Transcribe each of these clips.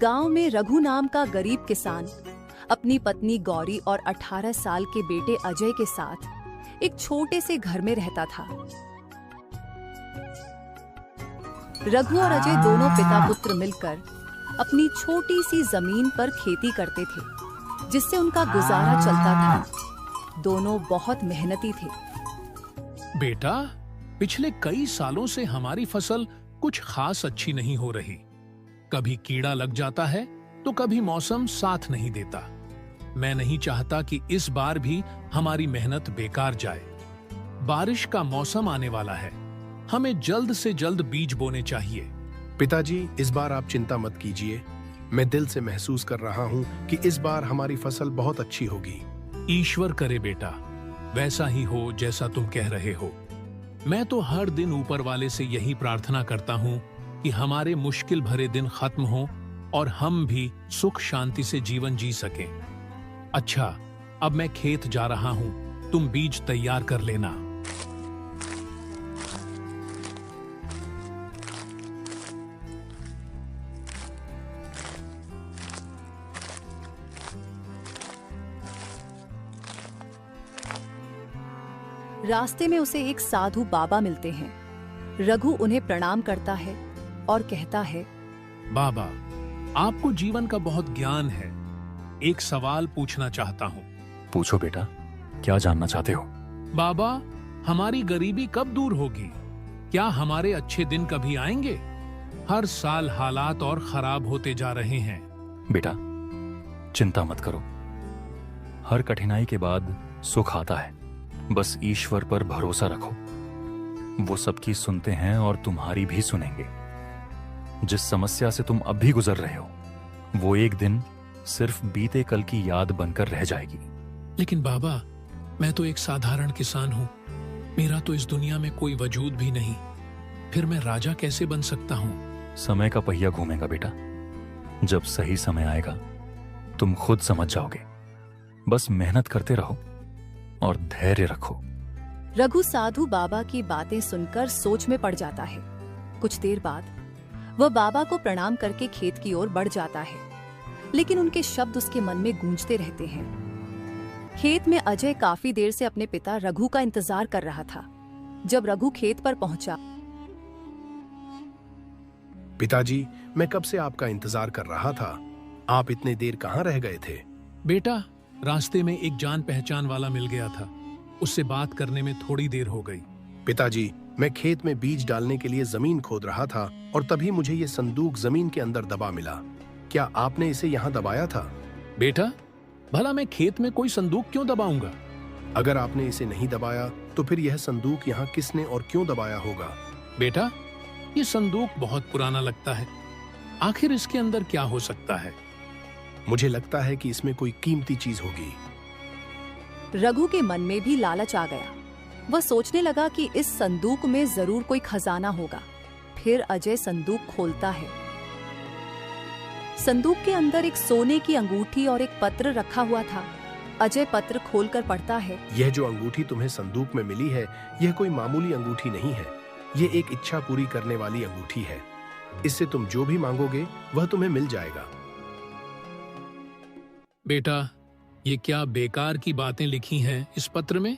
गांव में रघु नाम का गरीब किसान अपनी पत्नी गौरी और 18 साल के बेटे अजय के साथ एक छोटे से घर में रहता था। रघु और अजय दोनों पिता पुत्र मिलकर अपनी छोटी सी जमीन पर खेती करते थे, जिससे उनका गुजारा चलता था। दोनों बहुत मेहनती थे। बेटा, पिछले कई सालों से हमारी फसल कुछ खास अच्छी नहीं हो रही। कभी कीड़ा लग जाता है तो कभी मौसम साथ नहीं देता। मैं नहीं चाहता कि इस बार भी हमारी मेहनत बेकार जाए। बारिश का मौसम आने वाला है, हमें जल्द से जल्द बीज बोने चाहिए। पिताजी, इस बार आप चिंता मत कीजिए। मैं दिल से महसूस कर रहा हूँ कि इस बार हमारी फसल बहुत अच्छी होगी। ईश्वर करे बेटा, वैसा ही हो जैसा तुम कह रहे हो। मैं तो हर दिन ऊपर वाले से यही प्रार्थना करता हूँ कि हमारे मुश्किल भरे दिन खत्म हों और हम भी सुख शांति से जीवन जी सकें। अच्छा, अब मैं खेत जा रहा हूँ, तुम बीज तैयार कर लेना। रास्ते में उसे एक साधु बाबा मिलते हैं। रघु उन्हें प्रणाम करता है और कहता है, बाबा, आपको जीवन का बहुत ज्ञान है। एक सवाल पूछना चाहता हूँ। पूछो बेटा, क्या जानना चाहते हो? बाबा, हमारी गरीबी कब दूर होगी? क्या हमारे अच्छे दिन कभी आएंगे? हर साल हालात और खराब होते जा रहे हैं। बेटा, चिंता मत करो। हर कठिनाई के बाद सुख आता है। बस ईश्वर पर भरोसा रखो। वो सबकी सुनते हैं और तुम्हारी भी सुनेंगे। जिस समस्या से तुम अब भी गुजर रहे हो, वो एक दिन सिर्फ बीते कल की याद बनकर रह जाएगी। लेकिन बाबा, मैं तो एक साधारण किसान हूँ। मेरा तो इस दुनिया में कोई वजूद भी नहीं। फिर मैं राजा कैसे बन सकता हूँ? समय का पहिया घूमेगा बेटा। जब सही समय आएगा तुम खुद समझ जाओगे। बस मेहनत करते रहो और धैर्य रखो। रघु साधु बाबा की बातें सुनकर सोच में पड़ जाता है। कुछ देर बाद वह बाबा को प्रणाम करके खेत की ओर बढ़ जाता है, लेकिन उनके शब्द उसके मन में गूंजते रहते हैं। खेत में अजय काफी देर से अपने पिता रघु का इंतजार कर रहा था। जब रघु खेत पर पहुंचा, पिताजी, मैं कब से आपका इंतजार कर रहा था। आप इतने देर कहाँ रह गए थे? बेटा, रास्ते में एक जान पहचान वाला मिल गया था। उससे बात करने में थोड़ी देर हो गई। पिताजी, मैं खेत में बीज डालने के लिए जमीन खोद रहा था और तभी मुझे ये संदूक जमीन के अंदर दबा मिला। क्या आपने इसे यहाँ दबाया था? बेटा, भला मैं खेत में कोई संदूक क्यों दबाऊंगा? अगर आपने इसे नहीं दबाया तो फिर यह संदूक यहाँ किसने और क्यों दबाया होगा? बेटा, ये संदूक बहुत पुराना लगता है। आखिर इसके अंदर क्या हो सकता है? मुझे लगता है कि इसमें कोई कीमती चीज होगी। रघु के मन में भी लालच आ गया। वह सोचने लगा कि इस संदूक में जरूर कोई खजाना होगा। फिर अजय संदूक खोलता है। संदूक के अंदर एक सोने की अंगूठी और एक पत्र रखा हुआ था। अजय पत्र खोलकर पढ़ता है। यह जो अंगूठी तुम्हें संदूक में मिली है, यह कोई मामूली अंगूठी नहीं है। यह एक इच्छा पूरी करने वाली अंगूठी है। इससे तुम जो भी मांगोगे वह तुम्हें मिल जाएगा। बेटा, ये क्या बेकार की बातें लिखी हैं इस पत्र में?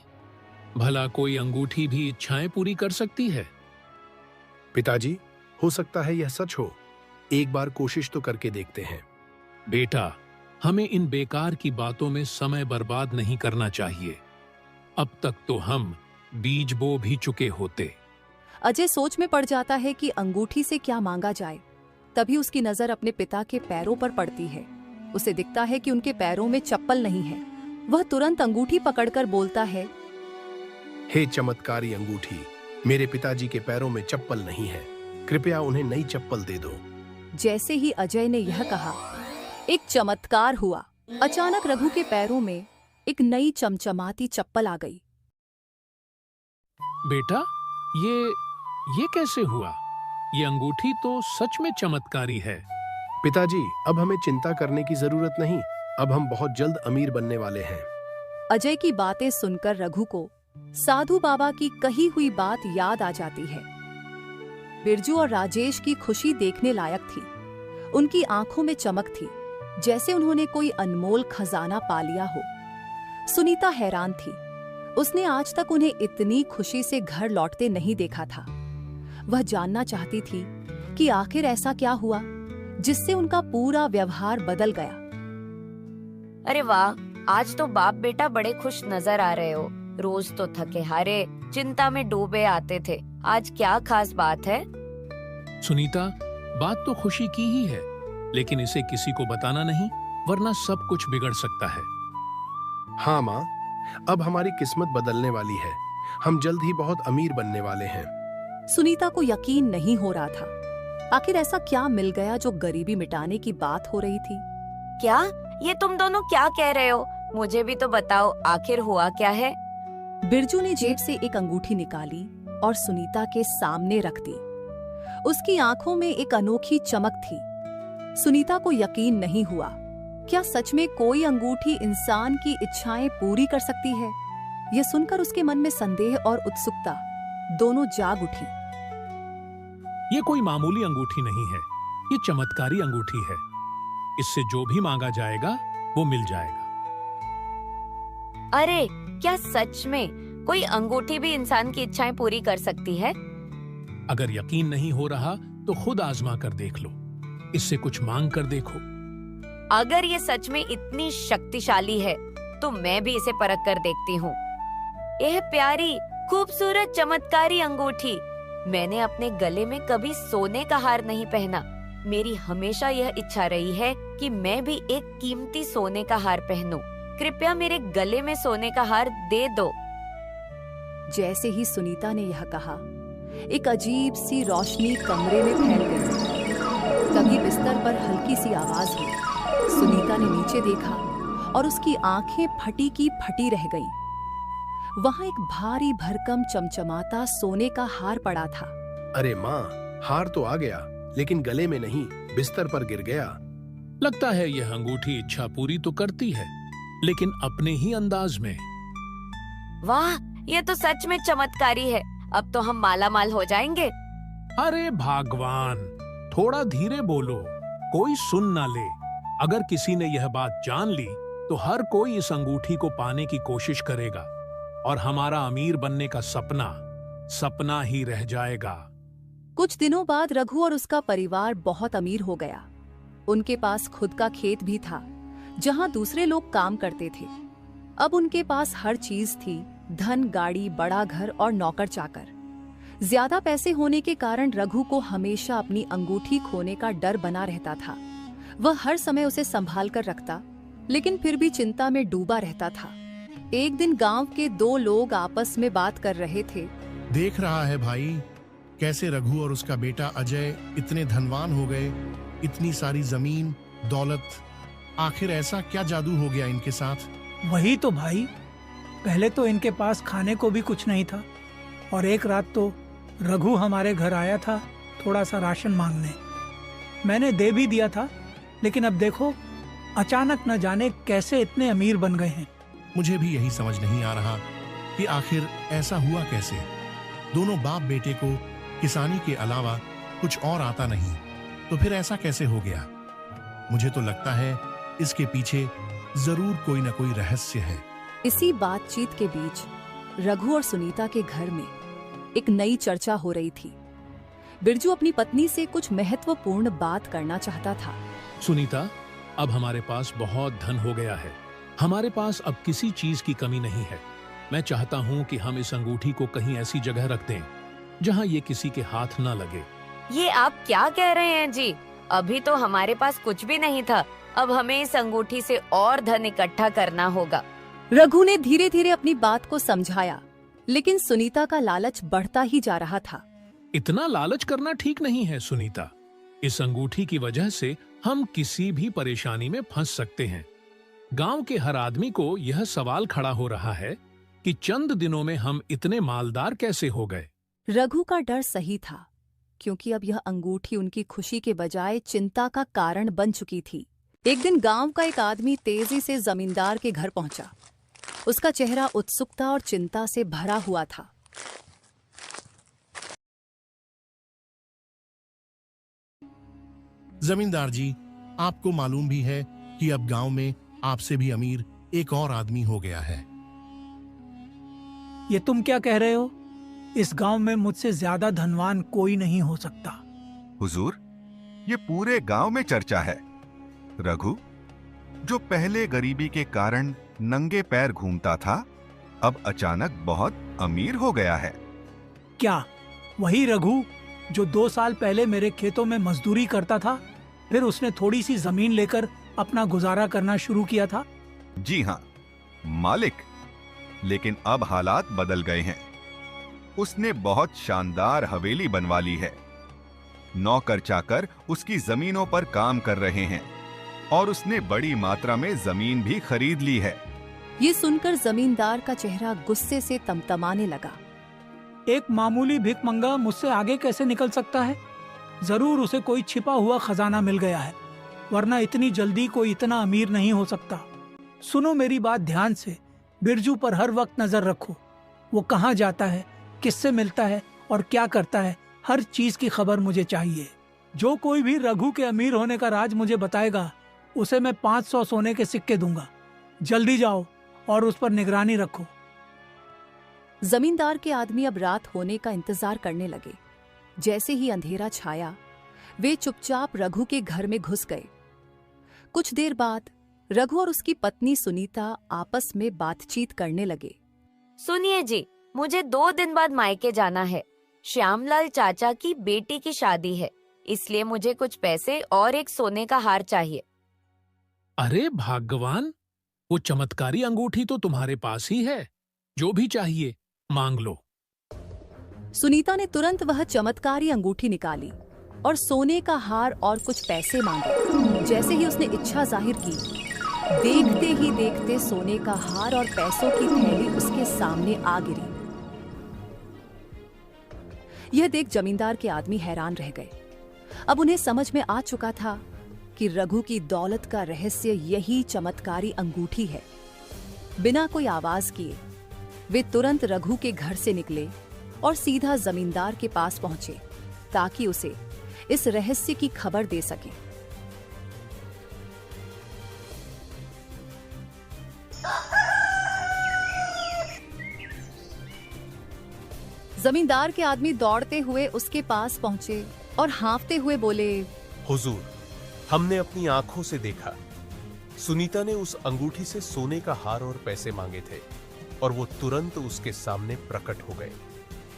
भला कोई अंगूठी भी इच्छाएं पूरी कर सकती है? पिताजी, हो सकता है यह सच हो। एक बार कोशिश तो करके देखते हैं। बेटा, हमें इन बेकार की बातों में समय बर्बाद नहीं करना चाहिए। अब तक तो हम बीज बो भी चुके होते। अजय सोच में पड़ जाता है कि अंगूठी से क्या मांगा जाए। तभी उसकी नजर अपने पिता के पैरों पर पड़ती है। उसे दिखता है कि उनके पैरों में चप्पल नहीं है। वह तुरंत अंगूठी पकड़कर बोलता है, हे चमत्कारी अंगूठी, मेरे पिताजी के पैरों में चप्पल नहीं है। कृपया उन्हें नई चप्पल दे दो। जैसे ही अजय ने यह कहा, एक चमत्कार हुआ। अचानक रघु के पैरों में एक नई चमचमाती चप्पल आ गई। बेटा, ये कैसे हुआ? ये अंगूठी तो सच में चमत्कारी है। पिताजी, अब हमें चिंता करने की जरूरत नहीं। अब हम बहुत जल्द अमीर बनने वाले हैं। अजय की बातें सुनकर रघु को साधु बाबा की कही हुई बात याद आ जाती है। बिरजू और राजेश की खुशी देखने लायक थी। उनकी आंखों में चमक थी, जैसे उन्होंने कोई अनमोल खजाना पा लिया हो। सुनीता हैरान थी। उसने आज तक उन्हें इतनी खुशी से घर लौटते नहीं देखा था। वह जानना चाहती थी कि आखिर ऐसा क्या हुआ जिससे उनका पूरा व्यवहार बदल गया। अरे वाह, आज तो बाप बेटा बड़े खुश नजर आ रहे हो। रोज तो थके हारे चिंता में डूबे आते थे, आज क्या खास बात है? सुनीता, बात तो खुशी की ही है, लेकिन इसे किसी को बताना नहीं, वरना सब कुछ बिगड़ सकता है। हाँ माँ, अब हमारी किस्मत बदलने वाली है। हम जल्द ही बहुत अमीर बनने वाले हैं। सुनीता को यकीन नहीं हो रहा था। आखिर ऐसा क्या मिल गया जो गरीबी मिटाने की बात हो रही थी? क्या ये तुम दोनों क्या कह रहे हो? मुझे भी तो बताओ, आखिर हुआ क्या है? बिरजू ने जेब से एक अंगूठी निकाली और सुनीता के सामने रख दी। उसकी आंखों में एक अनोखी चमक थी। सुनीता को यकीन नहीं हुआ। क्या सच में कोई अंगूठी इंसान की इच्छाएं पूरी कर सकती है? यह सुनकर उसके मन में संदेह और उत्सुकता दोनों जाग उठी। ये कोई मामूली अंगूठी नहीं है, ये चमत्कारी अंगूठी है। इससे जो भी मांगा जाएगा वो मिल जाएगा। अरे क्या सच में कोई अंगूठी भी इंसान की इच्छाएं पूरी कर सकती है? अगर यकीन नहीं हो रहा तो खुद आजमा कर देख लो। इससे कुछ मांग कर देखो। अगर ये सच में इतनी शक्तिशाली है तो मैं भी इसे परख कर देखती हूँ। यह प्यारी खूबसूरत चमत्कारी अंगूठी, मैंने अपने गले में कभी सोने का हार नहीं पहना। मेरी हमेशा यह इच्छा रही है कि मैं भी एक कीमती सोने का हार पहनूं। कृपया मेरे गले में सोने का हार दे दो। जैसे ही सुनीता ने यह कहा, एक अजीब सी रोशनी कमरे में फैल गई। तभी बिस्तर पर हल्की सी आवाज हुई। सुनीता ने नीचे देखा और उसकी आंखें फटी की फटी रह गईं। वहां एक भारी भरकम चमचमाता सोने का हार पड़ा था। अरे माँ, हार तो आ गया, लेकिन गले में नहीं, बिस्तर पर गिर गया। लगता है यह अंगूठी इच्छा पूरी तो करती है, लेकिन अपने ही अंदाज में। वाह, ये तो सच में चमत्कारी है। अब तो हम माला माल हो जाएंगे। अरे भगवान, थोड़ा धीरे बोलो, कोई सुन ना ले। अगर किसी ने यह बात जान ली तो हर कोई इस अंगूठी को पाने की कोशिश करेगा और हमारा अमीर बनने का सपना सपना ही रह जाएगा। कुछ दिनों बाद रघु और उसका परिवार बहुत अमीर हो गया। उनके पास खुद का खेत भी था, जहां दूसरे लोग काम करते थे। अब उनके पास हर चीज थी, धन, गाड़ी, बड़ा घर और नौकर चाकर। ज्यादा पैसे होने के कारण रघु को हमेशा अपनी अंगूठी खोने का डर बना रहता था। वह हर समय उसे संभाल कर रखता, लेकिन फिर भी चिंता में डूबा रहता था। एक दिन गांव के दो लोग आपस में बात कर रहे थे। देख रहा है भाई, कैसे रघु और उसका बेटा अजय इतने धनवान हो गए, इतनी सारी जमीन, दौलत। आखिर ऐसा क्या जादू हो गया इनके साथ? वही तो भाई, पहले तो इनके पास खाने को भी कुछ नहीं था और एक रात तो रघु हमारे घर आया था थोड़ा सा राशन मांगने। मैंने दे भी दिया था, लेकिन अब देखो अचानक न जाने कैसे इतने अमीर बन गए हैं। मुझे भी यही समझ नहीं आ रहा कि आखिर ऐसा हुआ कैसे। दोनों बाप बेटे को किसानी के अलावा कुछ और आता नहीं, तो फिर ऐसा कैसे हो गया? मुझे तो लगता है इसके पीछे जरूर कोई न कोई रहस्य है। इसी बातचीत के बीच रघु और सुनीता के घर में एक नई चर्चा हो रही थी। बिरजू अपनी पत्नी से कुछ महत्वपूर्ण बात करना चाहता था। सुनीता, अब हमारे पास बहुत धन हो गया है। हमारे पास अब किसी चीज की कमी नहीं है। मैं चाहता हूँ कि हम इस अंगूठी को कहीं ऐसी जगह रख दें जहाँ ये किसी के हाथ न लगे। ये आप क्या कह रहे हैं जी? अभी तो हमारे पास कुछ भी नहीं था, अब हमें इस अंगूठी से और धन इकट्ठा करना होगा। रघु ने धीरे धीरे अपनी बात को समझाया, लेकिन सुनीता का लालच बढ़ता ही जा रहा था। इतना लालच करना ठीक नहीं है सुनीता। इस अंगूठी की वजह से हम किसी भी परेशानी में फंस सकते हैं। गांव के हर आदमी को यह सवाल खड़ा हो रहा है कि चंद दिनों में हम इतने मालदार कैसे हो गए। रघु का डर सही था, क्योंकि अब यह अंगूठी उनकी खुशी के बजाय चिंता का कारण बन चुकी थी। एक दिन गांव का एक आदमी तेजी से जमींदार के घर पहुंचा। उसका चेहरा उत्सुकता और चिंता से भरा हुआ था। जमींदार जी, आपको मालूम भी है कि अब गांव में आपसे भी अमीर एक और आदमी हो गया है। ये तुम क्या कह रहे हो? इस गांव में मुझसे ज्यादा धनवान कोई नहीं हो सकता। हुजूर, ये पूरे गांव में चर्चा है। रघु, जो पहले गरीबी के कारण नंगे पैर घूमता था, अब अचानक बहुत अमीर हो गया है। क्या वही रघु जो 2 साल पहले मेरे खेतों में मजदूरी करता था, फिर उसने थोड़ी सी जमीन लेकर अपना गुजारा करना शुरू किया था? जी हाँ मालिक, लेकिन अब हालात बदल गए हैं। उसने बहुत शानदार हवेली बनवा ली है। नौकर चाकर उसकी जमीनों पर काम कर रहे हैं और उसने बड़ी मात्रा में जमीन भी खरीद ली है। ये सुनकर जमींदार का चेहरा गुस्से से तमतमाने लगा। एक मामूली भिखमंगा मुझसे आगे कैसे निकल सकता है? जरूर उसे कोई छिपा हुआ खजाना मिल गया है, वरना इतनी जल्दी कोई इतना अमीर नहीं हो सकता। सुनो मेरी बात ध्यान से, बिरजू पर हर वक्त नजर रखो। वो कहाँ जाता है, किससे मिलता है और क्या करता है, हर चीज की खबर मुझे चाहिए। जो कोई भी रघु के अमीर होने का राज मुझे बताएगा, उसे मैं 500 सोने के सिक्के दूंगा। जल्दी जाओ और उस पर निगरानी रखो। जमींदार के आदमी अब रात होने का इंतजार करने लगे। जैसे ही अंधेरा छाया, वे चुपचाप रघु के घर में घुस गए। कुछ देर बाद रघु और उसकी पत्नी सुनीता आपस में बातचीत करने लगे। सुनिए जी, मुझे 2 दिन बाद मायके जाना है। श्यामलाल चाचा की बेटी की शादी है, इसलिए मुझे कुछ पैसे और एक सोने का हार चाहिए। अरे भाग्यवान, वो चमत्कारी अंगूठी तो तुम्हारे पास ही है। जो भी चाहिए मांग लो। सुनीता ने तुरंत वह चमत्कारी अंगूठी निकाली और सोने का हार और कुछ पैसे मांगे। जैसे ही उसने इच्छा जाहिर की, देखते ही देखते सोने का हार और पैसों की थैली उसके सामने आ गिरी। यह देख जमींदार के आदमी हैरान रह गए। अब उन्हें समझ में आ चुका था कि रघु की दौलत का रहस्य यही चमत्कारी अंगूठी है। बिना कोई आवाज किए वे तुरंत रघु के घर से निकले और सीधा जमींदार के पास पहुंचे ताकि उसे इस रहस्य की खबर दे सके। जमींदार के आदमी दौड़ते हुए उसके पास पहुंचे और हाँफते हुए बोले, हुजूर, हमने अपनी आंखों से देखा। सुनीता ने उस अंगूठी से सोने का हार और पैसे मांगे थे और वो तुरंत उसके सामने प्रकट हो गए।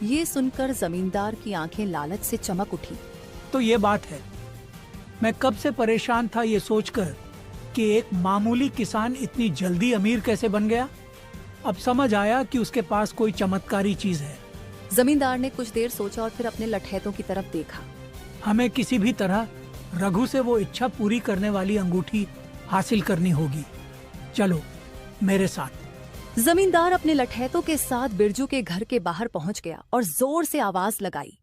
ये सुनकर जमींदार की आंखें लालच से चमक उठी। तो ये बात है, मैं कब से परेशान था ये सोचकर कि एक मामूली किसान इतनी जल्दी अमीर कैसे बन गया। अब समझ आया कि उसके पास कोई चमत्कारी चीज है। जमींदार ने कुछ देर सोचा और फिर अपने लठैतों की तरफ देखा। हमें किसी भी तरह रघु से वो इच्छा पूरी करने वाली अंगूठी हासिल करनी होगी। चलो मेरे साथ। जमींदार अपने लठैतों के साथ बिरजू के घर के बाहर पहुंच गया और जोर से आवाज लगाई,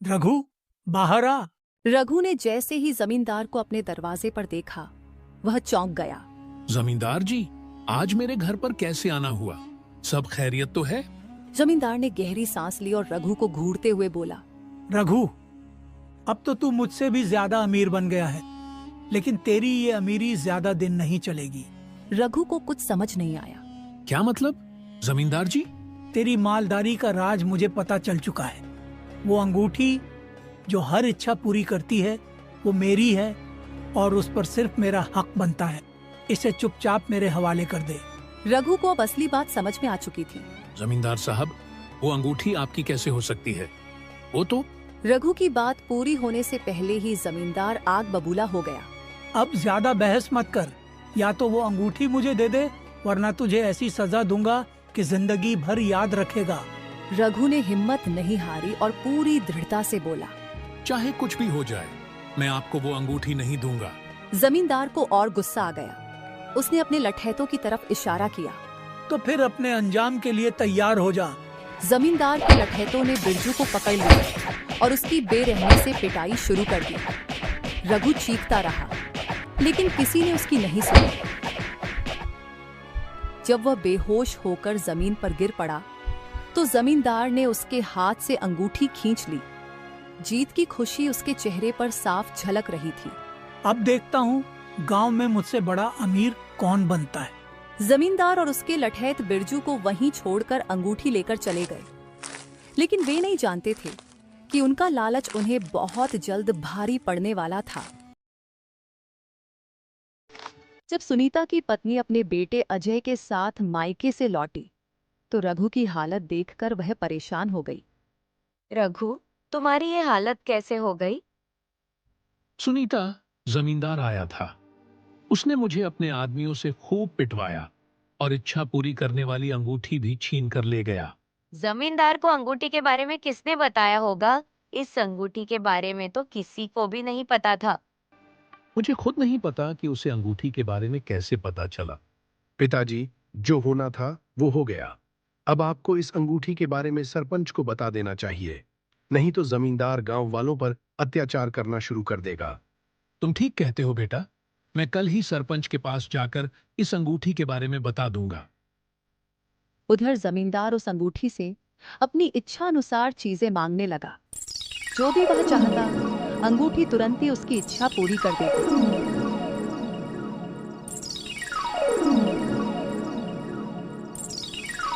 रघु बाहर आ। रघु ने जैसे ही जमींदार को अपने दरवाजे पर देखा, वह चौंक गया। जमींदार जी, आज मेरे घर पर कैसे आना हुआ? सब खैरियत तो है? जमींदार ने गहरी सांस ली और रघु को घूरते हुए बोला, रघु, अब तो तू मुझसे भी ज्यादा अमीर बन गया है, लेकिन तेरी ये अमीरी ज्यादा दिन नहीं चलेगी। रघु को कुछ समझ नहीं आया। क्या मतलब? जमींदार जी, तेरी मालदारी का राज मुझे पता चल चुका है। वो अंगूठी जो हर इच्छा पूरी करती है, वो मेरी है और उस पर सिर्फ मेरा हक बनता है। इसे चुपचाप मेरे हवाले कर दे। रघु को अब असली बात समझ में आ चुकी थी। जमींदार साहब, वो अंगूठी आपकी कैसे हो सकती है? वो तो रघु की बात पूरी होने से पहले ही जमींदार आग बबूला हो गया। अब ज्यादा बहस मत कर, या तो वो अंगूठी मुझे दे दे, वरना तुझे ऐसी सजा दूंगा कि जिंदगी भर याद रखेगा। रघु ने हिम्मत नहीं हारी और पूरी दृढ़ता से बोला, चाहे कुछ भी हो जाए, मैं आपको वो अंगूठी नहीं दूंगा। जमींदार को और गुस्सा आ गया। उसने अपने लठैतों की तरफ इशारा किया। तो फिर अपने अंजाम के लिए तैयार हो जा। जमींदार के लठैतों ने बिरजू को पकड़ लिया और उसकी बेरहमी से पिटाई शुरू कर दी। रघु चीखता रहा, लेकिन किसी ने उसकी नहीं सुनी। जब वह बेहोश होकर जमीन पर गिर पड़ा, तो जमींदार ने उसके हाथ से अंगूठी खींच ली। जीत की खुशी उसके चेहरे पर साफ झलक रही थी। अब देखता हूँ गांव में मुझसे बड़ा अमीर कौन बनता है। जमींदार और उसके लठैत बिरजू को वहीं छोड़कर अंगूठी लेकर चले गए, लेकिन वे नहीं जानते थे कि उनका लालच उन्हें बहुत जल्द भारी पड़ने वाला था। जब सुनीता की पत्नी अपने बेटे अजय के साथ मायके से लौटी तो रघु की हालत देखकर वह परेशान हो गई। रघु, तुम्हारी ये हालत कैसे हो गई? सुनीता, जमींदार आया था। उसने मुझे अपने आदमियों से खूब पिटवाया और इच्छा पूरी करने वाली अंगूठी भी छीन कर ले गया। जमींदार को अंगूठी के बारे में किसने बताया होगा? इस अंगूठी के बारे में तो किसी को भी नहीं पता था। मुझे खुद नहीं पता कि उसे अंगूठी के बारे में कैसे पता चला। पिताजी, जो होना था वो हो गया। अब आपको इस अंगूठी के बारे में सरपंच को बता देना चाहिए, नहीं तो जमींदार गांव वालों पर अत्याचार करना शुरू कर देगा। तुम ठीक कहते हो बेटा, मैं कल ही सरपंच के पास जाकर इस अंगूठी के बारे में बता दूंगा। उधर जमींदार उस अंगूठी से अपनी इच्छा अनुसार चीजें मांगने लगा। जो भी वह चाहता, अंगूठी तुरंत ही उसकी इच्छा पूरी कर देती।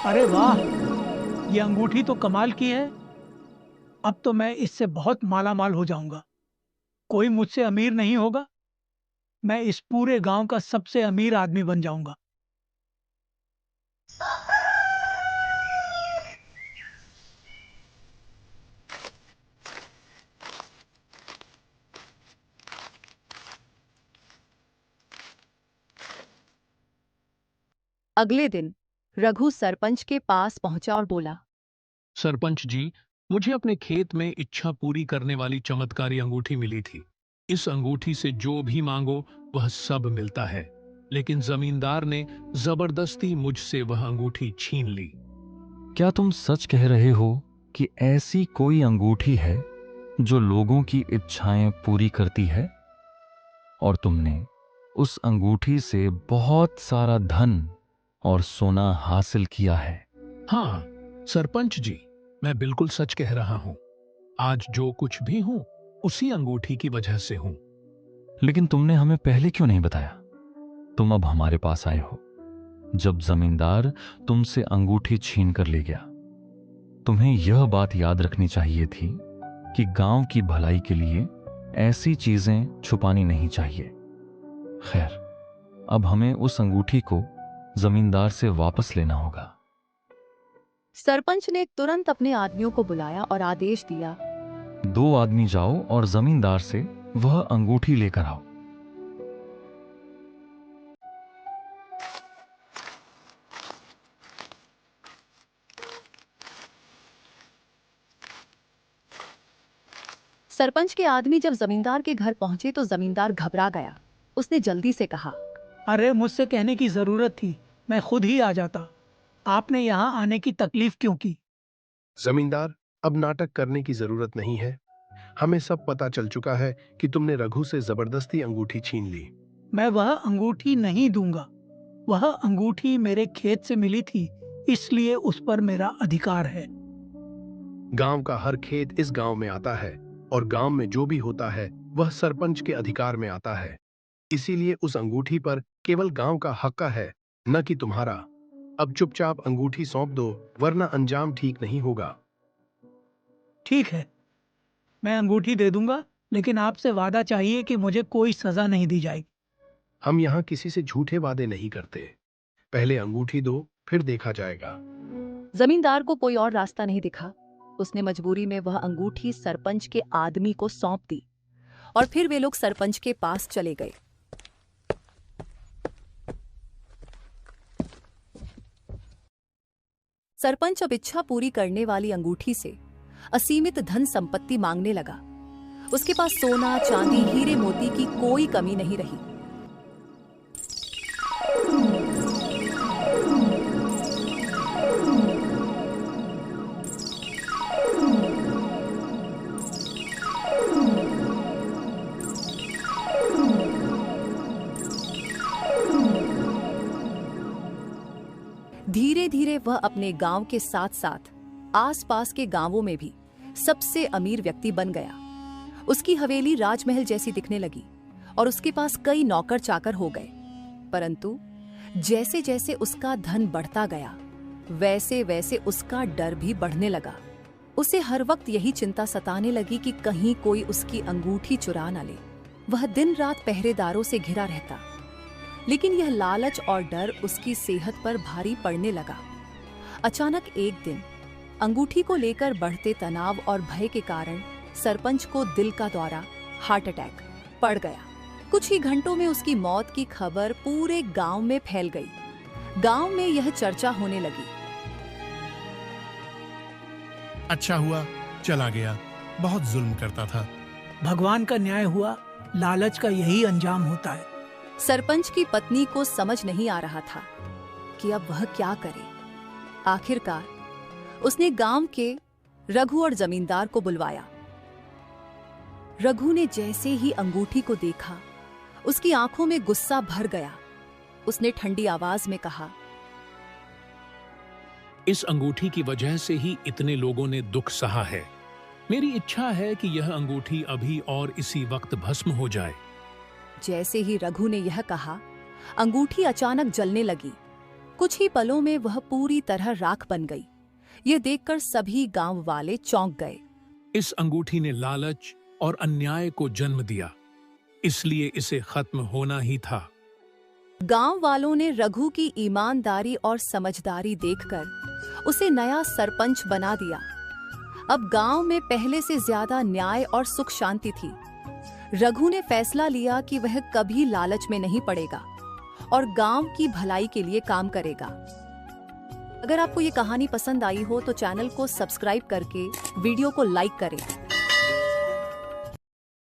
अरे वाह, ये अंगूठी तो कमाल की है। अब तो मैं इससे बहुत मालामाल हो जाऊंगा। कोई मुझसे अमीर नहीं होगा। मैं इस पूरे गांव का सबसे अमीर आदमी बन जाऊंगा। अगले दिन रघु सरपंच के पास पहुंचा और बोला, सरपंच जी, मुझे अपने खेत में इच्छा पूरी करने वाली चमत्कारी अंगूठी मिली थी। इस अंगूठी से जो भी मांगो वह सब मिलता है, लेकिन जमींदार ने जबरदस्ती मुझसे वह अंगूठी छीन ली। क्या तुम सच कह रहे हो कि ऐसी कोई अंगूठी है जो लोगों की इच्छाएं पूरी करती है? और तुमने उस अंगूठी से बहुत सारा धन और सोना हासिल किया है? हाँ सरपंच जी, मैं बिल्कुल सच कह रहा हूँ। आज जो कुछ भी हूँ उसी अंगूठी की वजह से हूँ। लेकिन तुमने हमें पहले क्यों नहीं बताया? तुम अब हमारे पास आए हो जब जमींदार तुमसे अंगूठी छीन कर ले गया। तुम्हें यह बात याद रखनी चाहिए थी कि गांव की भलाई के लिए ऐसी चीजें छुपानी नहीं चाहिए। खैर, अब हमें उस अंगूठी को जमींदार से वापस लेना होगा। सरपंच ने तुरंत अपने आदमियों को बुलाया और आदेश दिया, 2 आदमी जाओ और जमींदार से वह अंगूठी लेकर आओ। सरपंच के आदमी जब जमींदार के घर पहुंचे तो जमींदार घबरा गया। उसने जल्दी से कहा, अरे मुझसे कहने की जरूरत थी, मैं खुद ही आ जाता। आपने यहाँ आने की तकलीफ क्यों की? जमींदार, अब नाटक करने की जरूरत नहीं है। हमें सब पता चल चुका है कि तुमने रघु से जबरदस्ती अंगूठी छीन ली। मैं वह अंगूठी नहीं दूंगा। वह अंगूठी मेरे खेत से मिली थी, इसलिए उस पर मेरा अधिकार है। गांव का हर खेत इस गांव में आता है और गांव में जो भी होता है वह सरपंच के अधिकार में आता है। इसीलिए उस अंगूठी पर केवल गांव का हक है, न कि तुम्हारा। अब चुपचाप अंगूठी सौंप दो, वरना अंजाम ठीक नहीं होगा। ठीक है, मैं अंगूठी दे दूंगा, लेकिन आपसे वादा चाहिए कि मुझे कोई सजा नहीं दी जाएगी। हम यहाँ किसी से झूठे वादे नहीं करते। पहले अंगूठी दो, फिर देखा जाएगा। जमींदार को कोई और रास्ता नहीं दिखा। उसने मजबूरी में वह अंगूठी सरपंच के आदमी को सौंप दी और फिर वे लोग सरपंच के पास चले गए। सरपंच अब इच्छा पूरी करने वाली अंगूठी से असीमित धन संपत्ति मांगने लगा। उसके पास सोना, चांदी, हीरे मोती की कोई कमी नहीं रही। धीरे धीरे वह अपने गांव के साथ साथ आसपास के गांवों में भी सबसे अमीर व्यक्ति बन गया। उसकी हवेली राजमहल जैसी दिखने लगी और उसके पास कई नौकर चाकर हो गए। परंतु जैसे जैसे उसका धन बढ़ता गया, वैसे वैसे उसका डर भी बढ़ने लगा। उसे हर वक्त यही चिंता सताने लगी कि कहीं कोई उसकी अंगूठी चुरा न ले। वह दिन रात पहरेदारों से घिरा रहता, लेकिन यह लालच और डर उसकी सेहत पर भारी पड़ने लगा। अचानक एक दिन अंगूठी को लेकर बढ़ते तनाव और भय के कारण सरपंच को दिल का दौरा, हार्ट अटैक पड़ गया। कुछ ही घंटों में उसकी मौत की खबर पूरे गांव में फैल गई। गांव में यह चर्चा होने लगी। अच्छा हुआ चला गया, बहुत जुल्म करता था। भगवान का न्याय हुआ, लालच का यही अंजाम होता है। सरपंच की पत्नी को समझ नहीं आ रहा था कि अब वह क्या करे। आखिरकार उसने गांव के रघु और जमींदार को बुलवाया। रघु ने जैसे ही अंगूठी को देखा, उसकी आंखों में गुस्सा भर गया। उसने ठंडी आवाज में कहा, इस अंगूठी की वजह से ही इतने लोगों ने दुख सहा है। मेरी इच्छा है कि यह अंगूठी अभी और इसी वक्त भस्म हो जाए। जैसे ही रघु ने यह कहा, अंगूठी अचानक जलने लगी। कुछ ही पलों में वह पूरी तरह राख बन गई। यह देखकर सभी गांव वाले चौंक गए। इस अंगूठी ने लालच और अन्याय को जन्म दिया, इसलिए इसे खत्म होना ही था। गांव वालों ने रघु की ईमानदारी और समझदारी देखकर उसे नया सरपंच बना दिया। अब गांव में पहले से ज्यादा न्याय और सुख शांति थी। रघु ने फैसला लिया कि वह कभी लालच में नहीं पड़ेगा और गांव की भलाई के लिए काम करेगा। अगर आपको ये कहानी पसंद आई हो तो चैनल को सब्सक्राइब करके वीडियो को लाइक करें